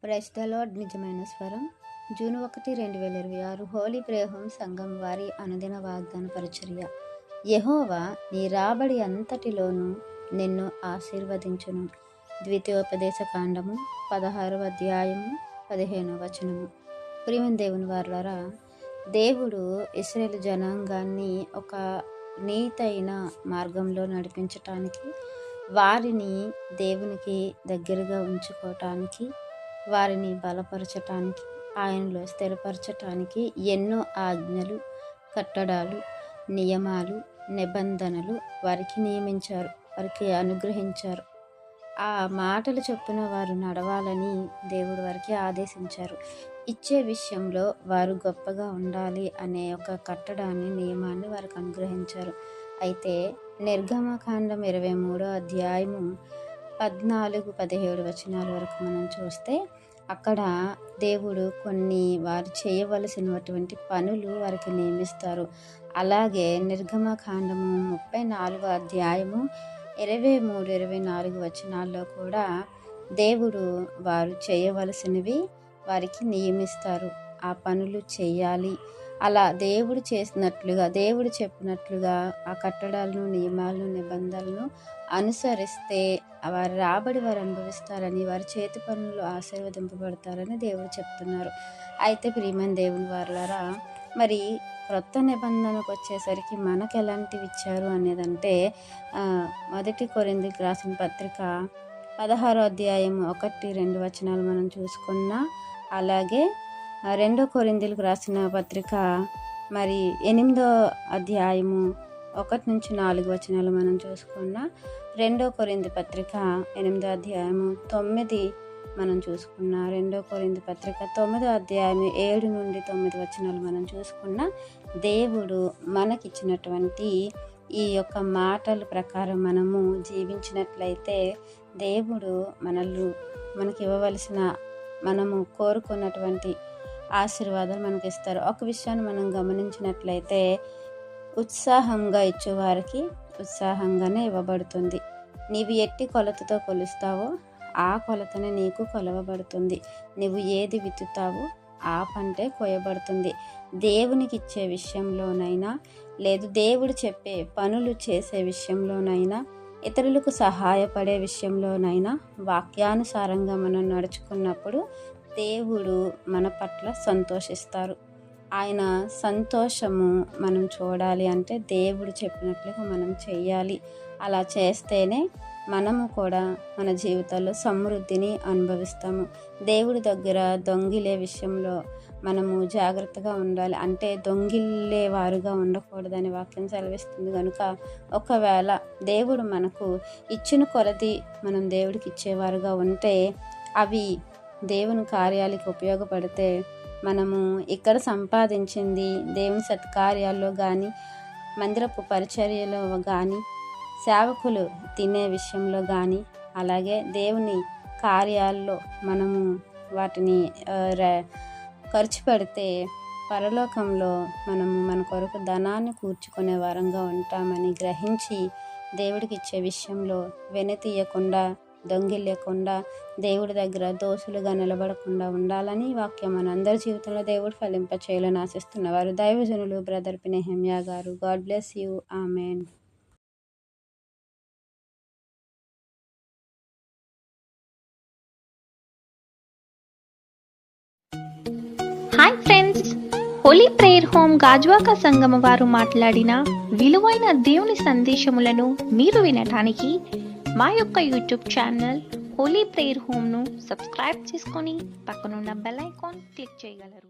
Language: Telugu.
Praise the lord. నిజమైన స్వరం. జూన్ 1, 2026 హోలీ ప్రేయర్ హోమ్ సంఘం వారి అనుదిన వాగ్దాన పరిచర్య. యెహోవా నీ రాబడి అంతటిలోనూ నిన్ను ఆశీర్వదించును. ద్వితీయోపదేశ కాండము 16వ అధ్యాయము 15వ వచనము. ప్రియమైన దేవుని వారలారా, దేవుడు ఇశ్రాయేలు జనాంగాన్ని ఒక నీతైన మార్గంలో నడిపించటానికి, వారిని దేవునికి దగ్గరగా ఉంచుకోవటానికి, వారిని బలపరచటానికి, ఆయనలో స్థిరపరచటానికి ఎన్నో ఆజ్ఞలు, కట్టడాలు, నియమాలు, నిబంధనలు వారికి నియమించారు, వారికి అనుగ్రహించారు. ఆ మాటలు చొప్పున వారు నడవాలని దేవుడు వారికి ఆదేశించారు. ఇచ్చే విషయంలో వారు గొప్పగా ఉండాలి అనే ఒక కట్టడాన్ని, నియమాన్ని వారికి అనుగ్రహించారు. అయితే నిర్గమకాండం 23వ అధ్యాయము 14-17 వచనాల వరకు మనం చూస్తే, అక్కడ దేవుడు కొన్ని వారు చేయవలసినటువంటి పనులు వారికి నియమిస్తారు. అలాగే నిర్గమకాండము 34వ అధ్యాయము 23-24 వచనాల్లో కూడా దేవుడు వారు చేయవలసినవి వారికి నియమిస్తారు. ఆ పనులు చేయాలి. అలా దేవుడు చేసినట్లుగా, దేవుడు చెప్పినట్లుగా ఆ కట్టడాలను, నియమాలను, నిబంధనలను అనుసరిస్తే వారి రాబడి వారు అనుభవిస్తారని, వారి చేతి పనులు ఆశీర్వదింపబడతారని దేవుడు చెప్తున్నారు. అయితే ప్రియమైన దేవుని వారలారా, మరి క్రొత్త నిబంధనకు వచ్చేసరికి మనకు ఎలాంటివి ఇచ్చారు అనేదంటే, 1 కొరింథీయులకు రాసిన పత్రిక 16వ అధ్యాయం 1-2 వచనాలు మనం చూసుకున్నా, అలాగే 2 కొరింథీయులకు రాసిన పత్రిక 8వ అధ్యాయము 1-4 వచనాలు మనం చూసుకున్నా, 2 కొరింథీ పత్రిక 8వ అధ్యాయము 9 మనం చూసుకున్న, 2 కొరింథీ పత్రిక 9వ అధ్యాయం 7-9 వచనాలు మనం చూసుకున్న, దేవుడు మనకిచ్చినటువంటి ఈ యొక్క మాటల ప్రకారం మనము జీవించినట్లయితే దేవుడు మనకి ఇవ్వవలసిన, మనము కోరుకున్నటువంటి ఆశీర్వాదాలు మనకి ఇస్తారు. ఒక విషయాన్ని మనం గమనించినట్లయితే, ఉత్సాహంగా ఇచ్చేవారికి ఉత్సాహంగానే ఇవ్వబడుతుంది. నీవు ఎట్టి కొలతతో కొలుస్తావో ఆ కొలతనే నీకు కొలవబడుతుంది. నువ్వు ఏది విత్తుతావో ఆ పంటే కోయబడుతుంది. దేవునికి ఇచ్చే విషయంలోనైనా, లేదు దేవుడు చెప్పే పనులు చేసే విషయంలోనైనా, ఇతరులకు సహాయపడే విషయంలోనైనా వాక్యానుసారంగా మనం నడుచుకున్నప్పుడు దేవుడు మన పట్ల సంతోషిస్తారు. ఆయన సంతోషము మనం చూడాలి అంటే దేవుడు చెప్పినట్లుగా మనం చేయాలి. అలా చేస్తేనే మనము కూడా మన జీవితాల్లో సమృద్ధిని అనుభవిస్తాము. దేవుడి దగ్గర దొంగిలే విషయంలో మనము జాగ్రత్తగా ఉండాలి. అంటే దొంగిలే వారుగా ఉండకూడదని వాక్యం సెలవిస్తుంది. కనుక ఒకవేళ దేవుడు మనకు ఇచ్చిన కొలది మనం దేవుడికి ఇచ్చేవారుగా ఉంటే, అవి దేవుని కార్యాలకు ఉపయోగపడితే, మనము ఇక్కడ సంపాదించింది దేవుని సత్కార్యాల్లో కానీ, మందిరపు పరిచర్యలో కానీ, సేవకులు తినే విషయంలో కానీ, అలాగే దేవుని కార్యాల్లో మనము వాటిని ఖర్చు పెడితే పరలోకంలో మనము మన కొరకు ధనాన్ని కూర్చుకునే వారంగా ఉంటామని గ్రహించి, దేవుడికి ఇచ్చే విషయంలో వెనుతీయకుండా, దొంగిలేకుండా, దేవుడి దగ్గర దోషులుగా నిలబడకుండా ఉండాలని వాక్యం మన అందరి జీవితంలో దేవుడు ఫలింపచేయాలని ఆశిస్తున్నవారు దైవజనులు బ్రదర్ నెహెమ్యా గారు. God bless you. Amen. Hi friends, Holi prayer home Gajuwaka సంఘం వారు మాట్లాడిన విలువైన దేవుని సందేశములను మీరు వినటానికి మా యొక్క యూట్యూబ్ ఛానల్ హోలీ ప్రేయర్ హోమ్ను సబ్స్క్రైబ్ చేసుకొని పక్కనున్న బెల్ ఐకాన్ క్లిక్ చేయగలరు.